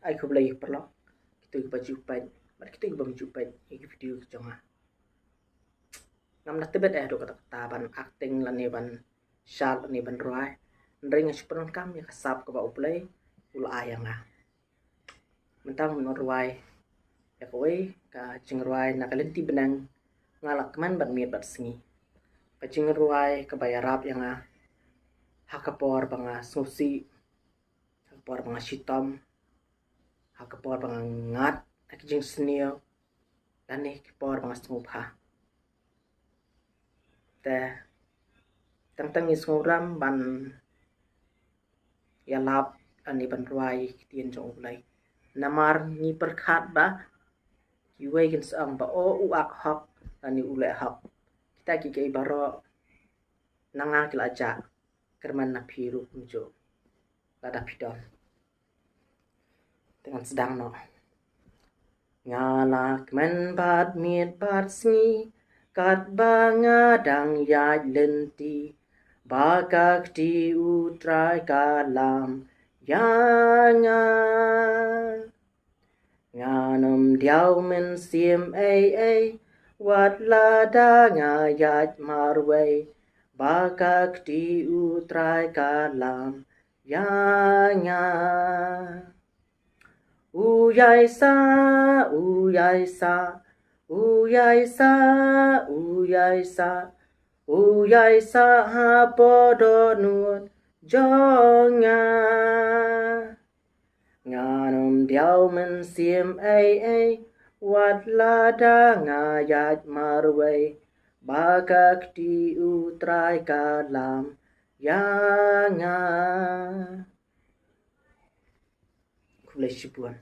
ai ko Blei perlo kita baju pai mar kita baju pai iki video jonga ngam na tebet do kata ban acting la ne ban shal ne ban roi ring sepenon kam ya kasap ke ba Blei ula ayanga mentang men roi ya kowe ka jing roi na kalenti benang ngalak man ban miet bat sengi pa jing roi ka bayarap yang hakapor banga susi hakapor banga shitom hakapor banga ngat ak jing snio dan ni kapor banga smupha te tang is ngoram ban ialap ani ban roi Ktien jong Blei namar ni perkhat ba yuai kan sang ba o uak hok ani ule hok kita ki baro nanga kila aja kerman na piru mujo lada pidon dengan sedang no ngalak men bat miet bat sngi kat banga dang ya lenti bakak di utrai kalam yanga nganum diau men sim ai wat la da nga yat marway bakak di utrai kalam yanga uyai sa uyai sa uyai sa uyai sa uyai sa ha podonut jonga nganum diau men sim ai wat la da nga yat marway bakak di utrai kalam yanga Blei shibuan